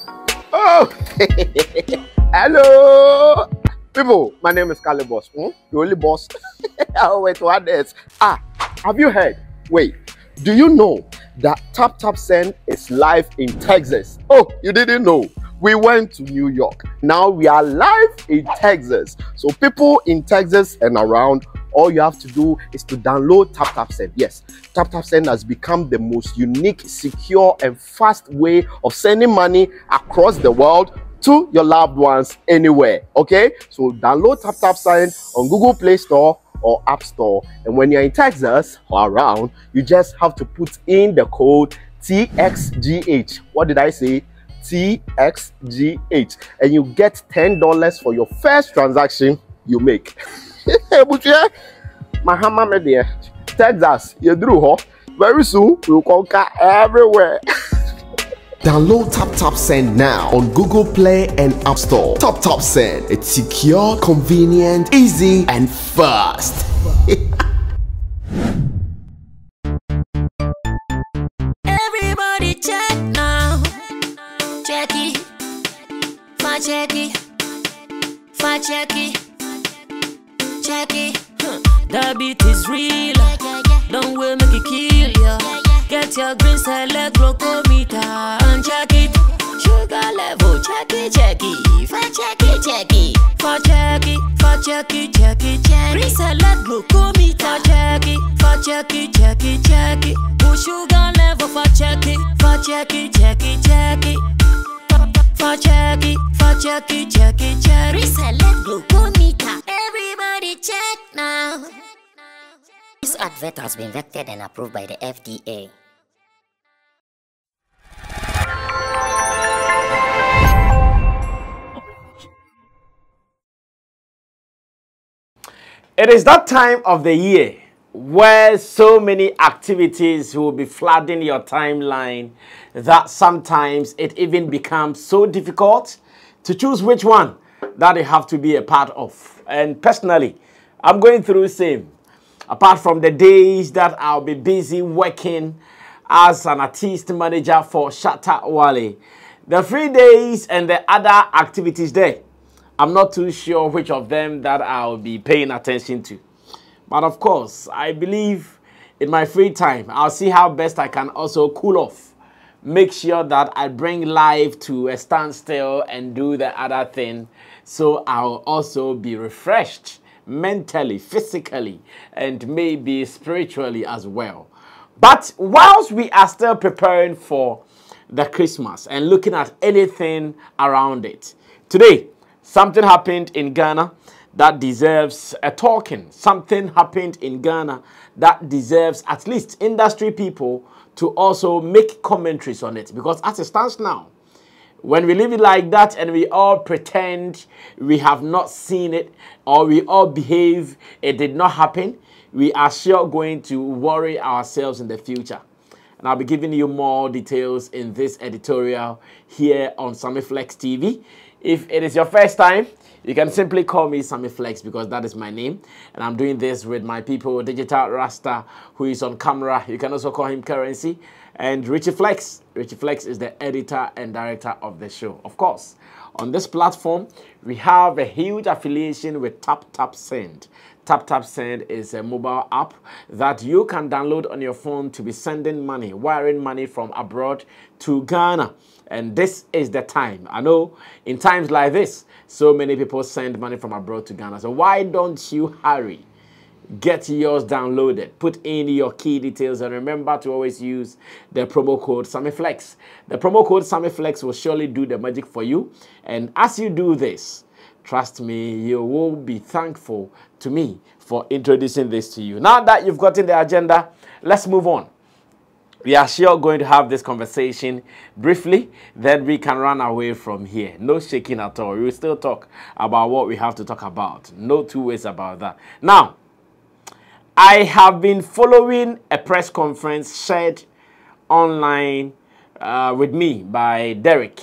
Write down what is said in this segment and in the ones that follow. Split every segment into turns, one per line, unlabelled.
Oh, hello, people. My name is Kali Boss. The only boss. Oh, wait, what else? Have you heard? Wait, do you know that Tap Tap Send is live in Texas? Oh, you didn't know? We went to New York. Now we are live in Texas. So people in Texas and around, all you have to do is to download Tap Tap Send. Yes, Tap Tap Send has become the most unique, secure, and fast way of sending money across the world to your loved ones anywhere. Okay, so download Tap Tap Send on Google Play Store or App Store. And when you're in Texas or around, you just have to put in the code TXGH. What did I say? TXGH, and you get $10 for your first transaction you make. Mahama media, Texas, you drew ho. Very soon we'll conquer everywhere. Download Tap Tap Send now on Google Play and App Store. Tap Tap Send, it's secure, convenient, easy, and fast.
Everybody check now. Check it, check it, check it, check it. The beat is real. Don't wait, make it kill ya. Get your green select glucometer and check it. Sugar level, check it, check it. Check it, check it. Check it, check it, check it, check it. Green select glucometer. Check it, check it, check it, check it. Put sugar level for check it, check it, check it, check it. Check it, check it, check it. Reselect glucometer. Everybody check now.
This advert has been vetted and approved by the FDA.
It is that time of the year where so many activities will be flooding your timeline that sometimes it even becomes so difficult to choose which one that you have to be a part of. And personally, I'm going through the same. Apart from the days that I'll be busy working as an artist manager for Shatta Wale, the free days and the other activities there, I'm not too sure which of them that I'll be paying attention to. But of course, I believe in my free time, I'll see how best I can also cool off. Make sure that I bring life to a standstill and do the other thing. So I'll also be refreshed mentally, physically, and maybe spiritually as well. But whilst we are still preparing for the Christmas and looking at anything around it, today, something happened in Ghana that deserves a talking. Something happened in Ghana that deserves at least industry people to also make commentaries on it. Because as it stands now, when we leave it like that and we all pretend we have not seen it or we all behave it did not happen, we are sure going to worry ourselves in the future. And I'll be giving you more details in this editorial here on Sammy Flex TV. If it is your first time, you can simply call me Sammy Flex because that is my name. And I'm doing this with my people, Digital Rasta, who is on camera. You can also call him Currency. And Richie Flex. Richie Flex is the editor and director of the show. Of course, on this platform, we have a huge affiliation with Tap Tap Send. Tap Tap Send is a mobile app that you can download on your phone to be sending money, wiring money from abroad to Ghana. And this is the time. I know in times like this, so many people send money from abroad to Ghana. So why don't you hurry? Get yours downloaded. Put in your key details and remember to always use the promo code SammyFlex. The promo code SammyFlex will surely do the magic for you. And as you do this, trust me, you will be thankful to me for introducing this to you. Now that you've gotten the agenda, let's move on. We are sure going to have this conversation briefly, then we can run away from here. No shaking at all. We will still talk about what we have to talk about. No two ways about that. Now, I have been following a press conference shared online with me by Derek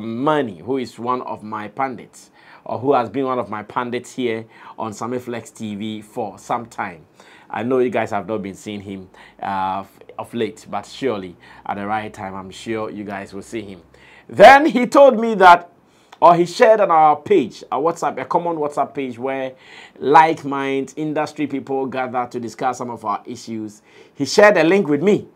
Money, who is one of my pundits, or who has been one of my pundits here on Sammy Flex TV for some time. I know you guys have not been seeing him of late, but surely at the right time, I'm sure you guys will see him. Then he told me that, or he shared on our page, our WhatsApp, a common WhatsApp page where like-minded industry people gather to discuss some of our issues. He shared a link with me.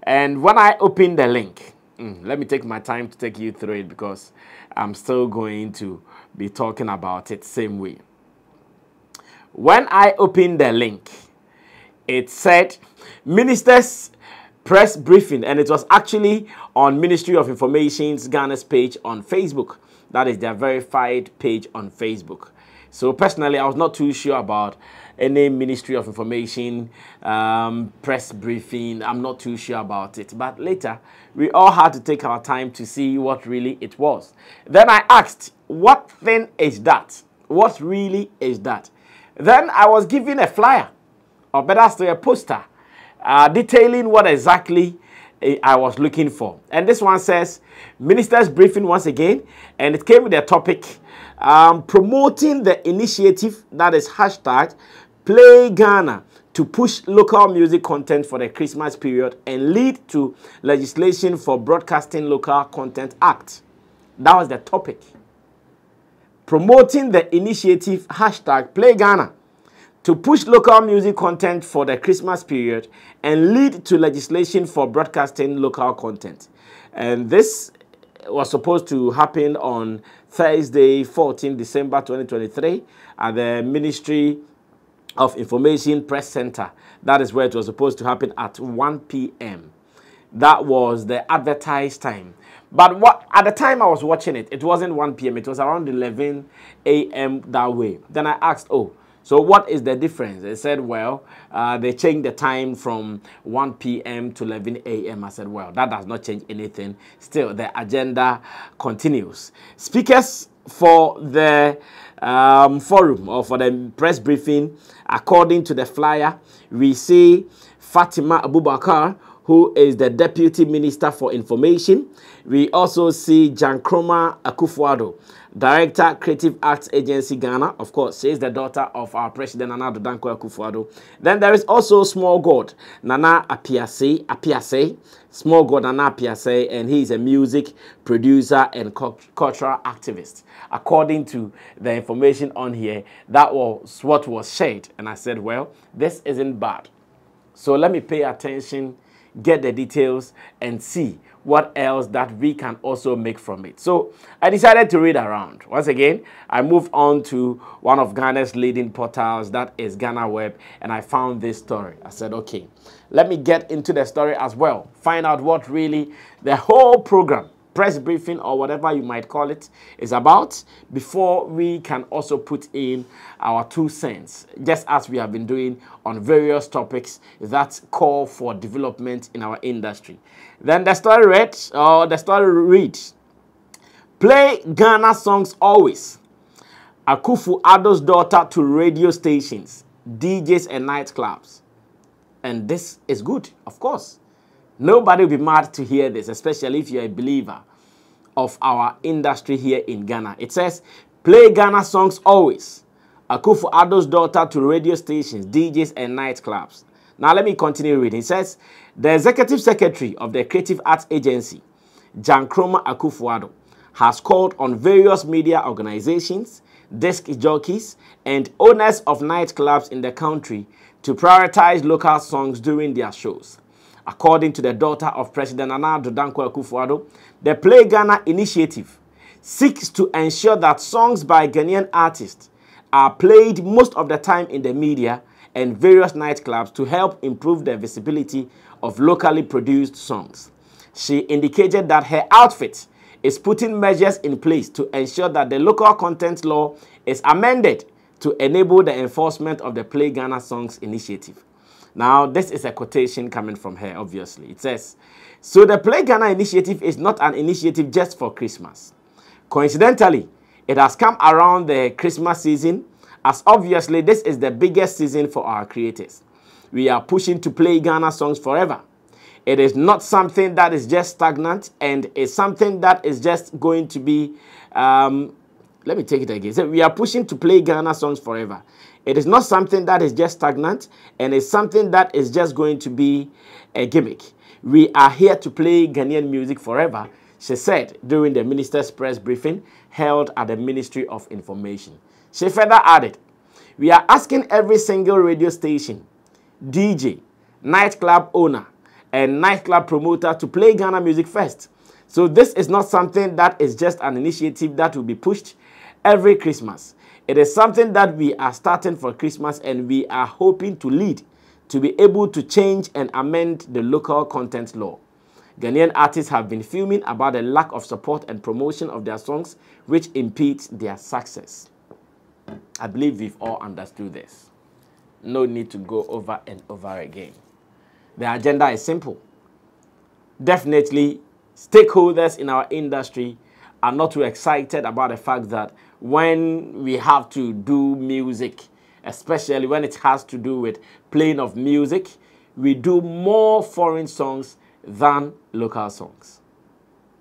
And when I opened the link, let me take my time to take you through it because I'm still going to be talking about it same way. When I opened the link, it said Ministers Press Briefing, and it was actually on Ministry of Information's Ghana's page on Facebook. That is their verified page on Facebook. So personally, I was not too sure about any Ministry of Information press briefing. I'm not too sure about it. But later, we all had to take our time to see what really it was. Then I asked, what thing is that? What really is that? Then I was given a flyer, or better still a poster, detailing what exactly I was looking for. And this one says, Ministers Briefing once again, and it came with a topic, promoting the initiative that is hashtag Play Ghana to push local music content for the Christmas period and lead to legislation for Broadcasting Local Content Act. That was the topic. Promoting the initiative hashtag Play Ghana to push local music content for the Christmas period and lead to legislation for broadcasting local content. And this was supposed to happen on Thursday, 14 December 2023 at the Ministry of Information Press Center. That is where it was supposed to happen at 1 p.m. That was the advertised time. But at the time I was watching it, it wasn't 1 p.m. It was around 11 a.m. that way. Then I asked, so what is the difference? They said, well, they changed the time from 1 p.m. to 11 a.m. I said, well, that does not change anything. Still, the agenda continues. Speakers for the forum or for the press briefing, according to the flyer, we see Fatima Abubakar, who is the Deputy Minister for Information. We also see Jankroma Akufo-Addo, Director, Creative Arts Agency Ghana. Of course, she is the daughter of our President, Nana Addo Dankwa Akufo-Addo. Then there is also Small God, Nana Apiase, Small God Nana Apiase, and he is a music producer and cultural activist. According to the information on here, that was what was shared. And I said, well, this isn't bad. So let me pay attention, get the details, and see what else that we can also make from it. So I decided to read around. Once again, I moved on to one of Ghana's leading portals, that is Ghana Web, and I found this story. I said, okay, let me get into the story as well, find out what really the whole program, press briefing or whatever you might call it, is about before we can also put in our 2 cents, just as we have been doing on various topics that call for development in our industry. Then the story reads, Play Ghana songs always. Akufo-Addo's daughter to radio stations, DJs and nightclubs. And this is good, of course. Nobody will be mad to hear this, especially if you're a believer of our industry here in Ghana. It says, play Ghana songs always. Akufo-Addo's daughter to radio stations, DJs and nightclubs. Now let me continue reading. It says, the Executive Secretary of the Creative Arts Agency, Jankroma Akufo-Addo, has called on various media organizations, disc jockeys, and owners of nightclubs in the country to prioritize local songs during their shows. According to the daughter of President Nana Addo Dankwa Akufo-Addo, the Play Ghana initiative seeks to ensure that songs by Ghanaian artists are played most of the time in the media and various nightclubs to help improve the visibility of locally produced songs. She indicated that her outfit is putting measures in place to ensure that the local content law is amended to enable the enforcement of the Play Ghana Songs initiative. Now, this is a quotation coming from her, obviously. It says, so the Play Ghana initiative is not an initiative just for Christmas. Coincidentally, it has come around the Christmas season, as obviously this is the biggest season for our creators. We are pushing to play Ghana songs forever. It is not something that is just stagnant, and it's something that is just going to be, let me take it again. So we are pushing to play Ghana songs forever. It is not something that is just stagnant, and it's something that is just going to be a gimmick. We are here to play Ghanaian music forever, she said during the minister's press briefing held at the Ministry of Information. She further added, "We are asking every single radio station, DJ, nightclub owner, and nightclub promoter to play Ghana music first. So this is not something that is just an initiative that will be pushed every Christmas. It is something that we are starting for Christmas, and we are hoping to lead to be able to change and amend the local content law. Ghanaian artists have been fuming about the lack of support and promotion of their songs, which impedes their success." I believe we've all understood this. No need to go over and over again. The agenda is simple. Definitely, stakeholders in our industry are not too excited about the fact that when we have to do music, especially when it has to do with playing of music, we do more foreign songs than local songs.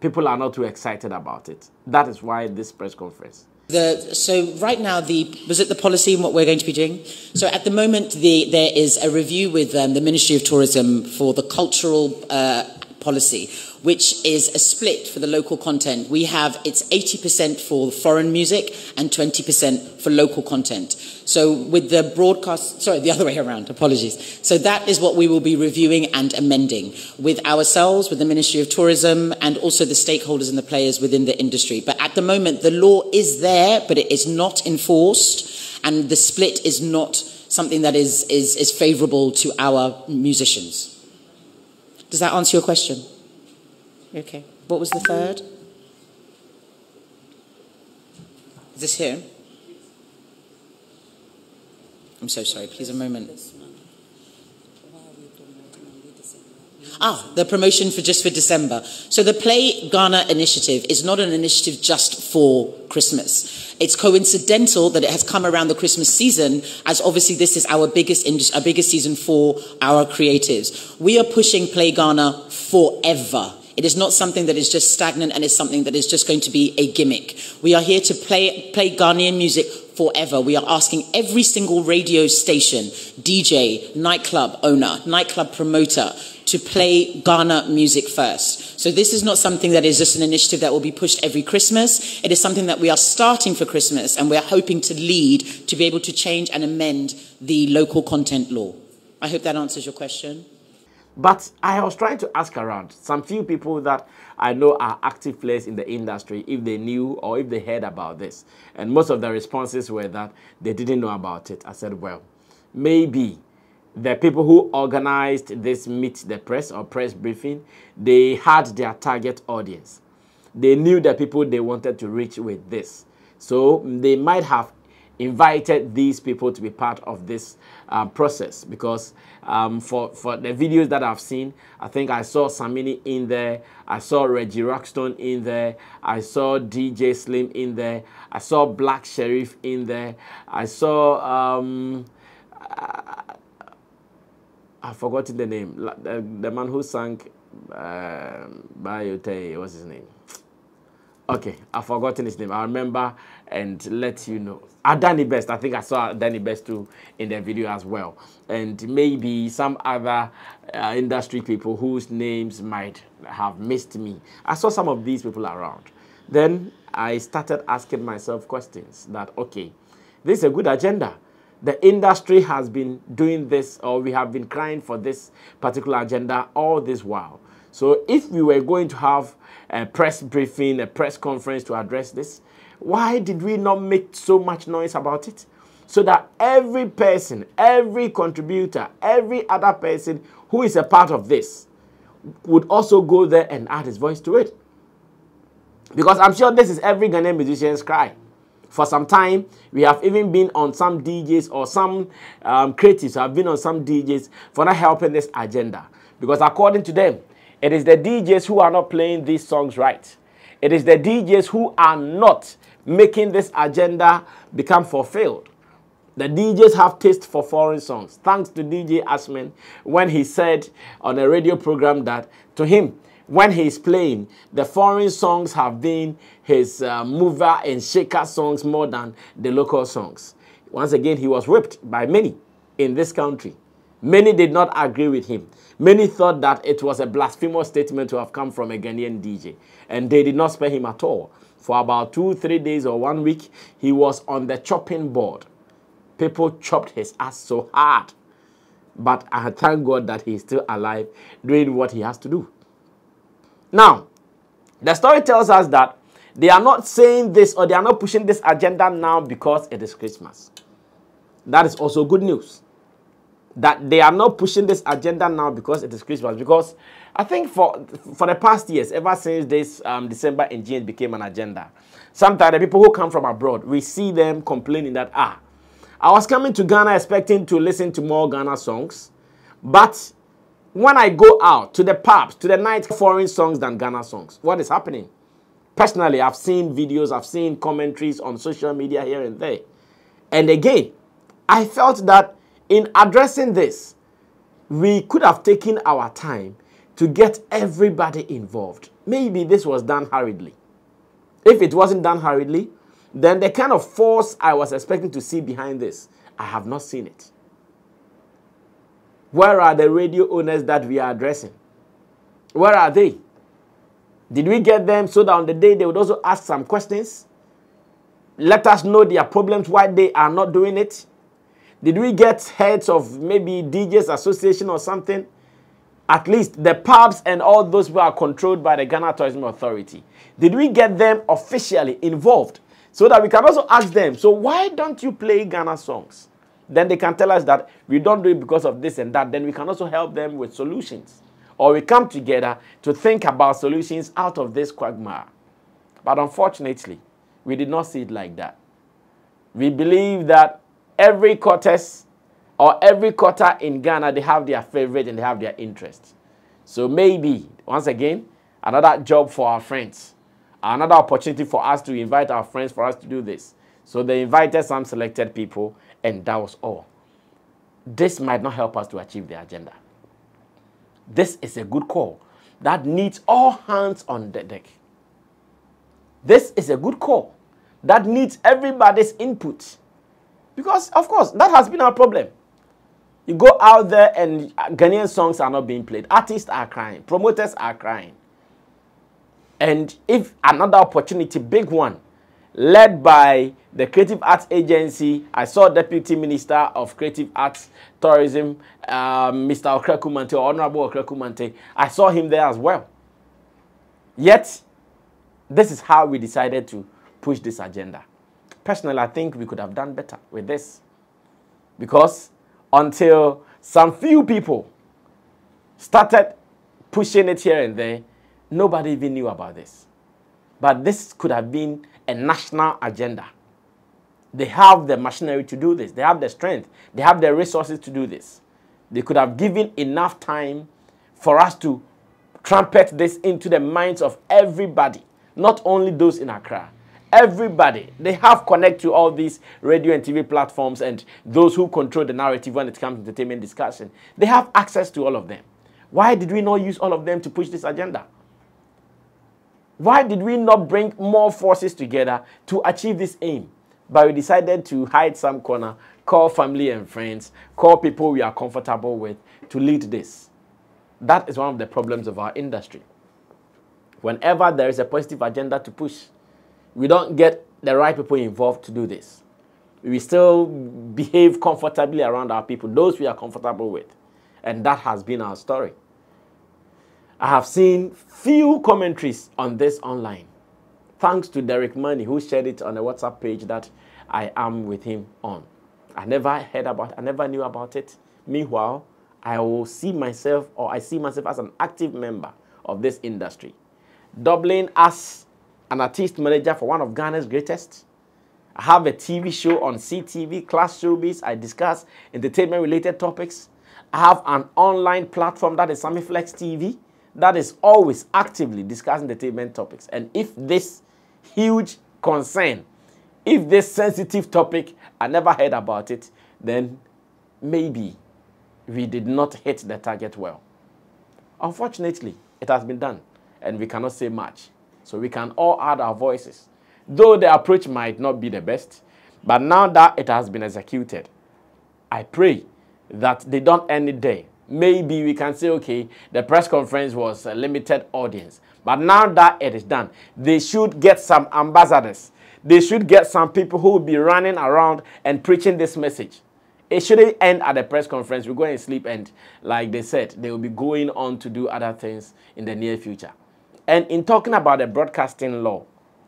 People are not too excited about it. That is why this press conference.
So right now, was it the policy and what we're going to be doing? So at the moment, there is a review with the Ministry of Tourism for the cultural policy, which is a split for the local content. It's 80% for foreign music and 20% for local content. So with the broadcast, sorry, the other way around, apologies. So that is what we will be reviewing and amending with ourselves, with the Ministry of Tourism, and also the stakeholders and the players within the industry. But at the moment, the law is there, but it is not enforced, and the split is not something that is favourable to our musicians. Does that answer your question? Okay. What was the third? Is this here? I'm so sorry. Please, a moment. The promotion for December. So the Play Ghana initiative is not an initiative just for Christmas. It's coincidental that it has come around the Christmas season, as obviously this is our biggest season for our creatives. We are pushing Play Ghana forever. It is not something that is just stagnant and is something that is just going to be a gimmick. We are here to play Ghanaian music forever. We are asking every single radio station, DJ, nightclub owner, nightclub promoter to play Ghana music first. So this is not something that is just an initiative that will be pushed every Christmas. It is something that we are starting for Christmas, and we're hoping to lead to be able to change and amend the local content law. I hope that answers your question.
But I was trying to ask around some few people that I know are active players in the industry, if they knew or if they heard about this. And most of the responses were that they didn't know about it. I said, well, maybe the people who organized this Meet the Press or press briefing, they had their target audience. They knew the people they wanted to reach with this. So they might have invited these people to be part of this process, because for the videos that I've seen, I think I saw Sammy in there, I saw Reggie Rockstone in there, I saw DJ Slim in there, I saw Black Sheriff in there, I saw I've forgotten the name, the man who sang Bayote, what's his name? Okay, I've forgotten his name. I'll remember and let you know. Adani Best, I think I saw Adani Best too in the video as well. And maybe some other industry people whose names might have missed me. I saw some of these people around. Then I started asking myself questions that, okay, this is a good agenda. The industry has been doing this, or we have been crying for this particular agenda all this while. So if we were going to have a press briefing, a press conference to address this, why did we not make so much noise about it? So that every person, every contributor, every other person who is a part of this would also go there and add his voice to it. Because I'm sure this is every Ghanaian musician's cry. For some time, we have even been on some DJs or some creatives have been on some DJs for not helping this agenda. Because according to them, it is the DJs who are not playing these songs right. It is the DJs who are not making this agenda become fulfilled. The DJs have taste for foreign songs. Thanks to DJ Asman when he said on a radio program that to him, when he's playing, the foreign songs have been his mover and shaker songs more than the local songs. Once again, he was whipped by many in this country. Many did not agree with him. Many thought that it was a blasphemous statement to have come from a Ghanaian DJ. And they did not spare him at all. For about 2-3 days or 1 week, he was on the chopping board. People chopped his ass so hard. But I thank God that he's still alive, doing what he has to do. Now, the story tells us that they are not saying this or they are not pushing this agenda now because it is Christmas. That is also good news. That they are not pushing this agenda now because it is Christmas. Because I think for the past years, ever since this December and January became an agenda, sometimes the people who come from abroad, we see them complaining that, I was coming to Ghana expecting to listen to more Ghana songs, but when I go out to the pubs, to the night, foreign songs than Ghana songs. What is happening? Personally, I've seen videos, I've seen commentaries on social media here and there. And again, I felt that in addressing this, we could have taken our time to get everybody involved. Maybe this was done hurriedly. If it wasn't done hurriedly, then the kind of force I was expecting to see behind this, I have not seen it. Where are the radio owners that we are addressing? Where are they? Did we get them so that on the day they would also ask some questions? Let us know their problems, why they are not doing it. Did we get heads of maybe DJs Association or something? At least the pubs and all those who are controlled by the Ghana Tourism Authority. Did we get them officially involved so that we can also ask them, so why don't you play Ghana songs? Then they can tell us that we don't do it because of this and that. Then we can also help them with solutions. Or we come together to think about solutions out of this quagmire. But unfortunately, we did not see it like that. We believe that every quarters or every quarter in Ghana, they have their favorite and they have their interests. So maybe, once again, another job for our friends. Another opportunity for us to invite our friends for us to do this. So they invited some selected people and that was all. This might not help us to achieve the agenda. This is a good call that needs all hands on the deck. This is a good call that needs everybody's input. Because, of course, that has been our problem. You go out there and Ghanaian songs are not being played. Artists are crying. Promoters are crying. And if another opportunity, big one, led by the Creative Arts Agency, I saw Deputy Minister of Creative Arts Tourism, Mr. Okrekumante, or Honorable Okrekumante. I saw him there as well. Yet, this is how we decided to push this agenda. Personally, I think we could have done better with this. Because until some few people started pushing it here and there, nobody even knew about this. But this could have been a national agenda. They have the machinery to do this. They have the strength. They have the resources to do this. They could have given enough time for us to trumpet this into the minds of everybody, not only those in Accra. Everybody. They have connect to all these radio and TV platforms and those who control the narrative when it comes to entertainment discussion. They have access to all of them. Why did we not use all of them to push this agenda? Why did we not bring more forces together to achieve this aim? But we decided to hide some corner, call family and friends, call people we are comfortable with to lead this. That is one of the problems of our industry. Whenever there is a positive agenda to push, we don't get the right people involved to do this. We still behave comfortably around our people, those we are comfortable with. And that has been our story. I have seen few commentaries on this online. Thanks to Derek Money, who shared it on a WhatsApp page that I am with him on. I never heard about it. I never knew about it. Meanwhile, I see myself as an active member of this industry. Doubling as an artist manager for one of Ghana's greatest. I have a TV show on CTV, Class Showbiz. I discuss entertainment-related topics. I have an online platform that is Sammy Flex TV that is always actively discussing entertainment topics. And if this huge concern, if this sensitive topic, I never heard about it, then maybe we did not hit the target well. Unfortunately, it has been done, and we cannot say much. So we can all add our voices. Though the approach might not be the best, but now that it has been executed, I pray that they don't end it there. Maybe we can say, okay, the press conference was a limited audience. But now that it is done, they should get some ambassadors. They should get some people who will be running around and preaching this message. It shouldn't end at the press conference. We go and sleep, and like they said, they will be going on to do other things in the near future. And in talking about the broadcasting law,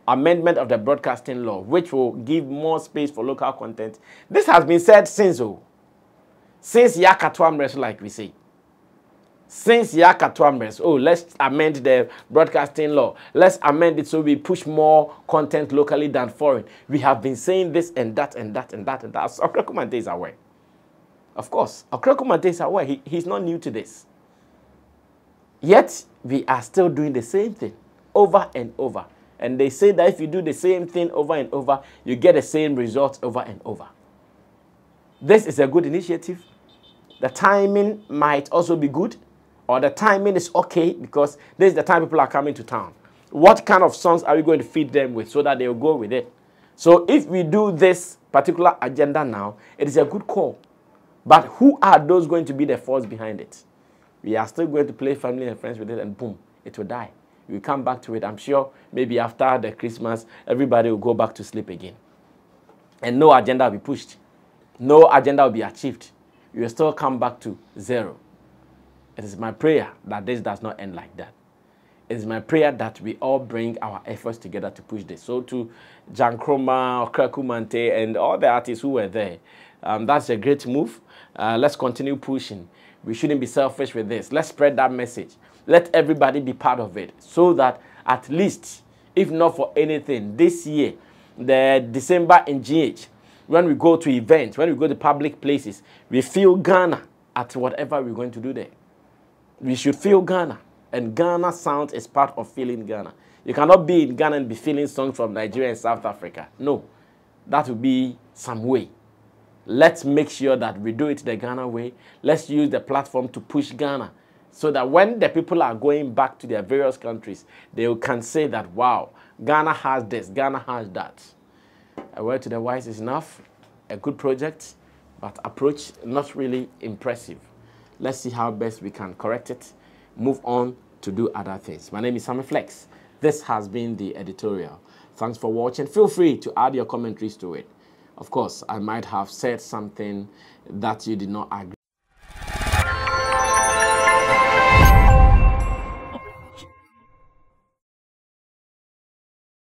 amendment of the broadcasting law, which will give more space for local content, this has been said since Yakatuamres, like we say. Since Yakatuamres, let's amend the broadcasting law. Let's amend it so we push more content locally than foreign. We have been saying this and that and that and that and that. So Okrekumante is aware. Of course, Okrekumante is aware. He's not new to this. Yet, we are still doing the same thing over and over. And they say that if you do the same thing over and over, you get the same results over and over. This is a good initiative. The timing might also be good, or the timing is okay because this is the time people are coming to town. What kind of songs are we going to feed them with so that they will go with it? So if we do this particular agenda now, it is a good call. But who are those going to be the force behind it? We are still going to play family and friends with it, and boom, it will die. We'll come back to it. I'm sure maybe after the Christmas, everybody will go back to sleep again. And no agenda will be pushed. No agenda will be achieved. You will still come back to zero. It is my prayer that this does not end like that. It is my prayer that we all bring our efforts together to push this. So to Jankroma, Okrekumante, and all the artists who were there, that's a great move. Let's continue pushing. We shouldn't be selfish with this. Let's spread that message. Let everybody be part of it so that at least, if not for anything, this year, the December in GH, when we go to events, when we go to public places, we feel Ghana at whatever we're going to do there. We should feel Ghana. And Ghana sound is part of feeling Ghana. You cannot be in Ghana and be feeling songs from Nigeria and South Africa. No. That would be some way. Let's make sure that we do it the Ghana way. Let's use the platform to push Ghana so that when the people are going back to their various countries, they can say that, wow, Ghana has this, Ghana has that. A word to the wise is enough. A good project, but approach not really impressive. Let's see how best we can correct it, move on to do other things. My name is Sammy Flex. This has been the editorial. Thanks for watching. Feel free to add your commentaries to it. Of course, I might have said something that you did not agree.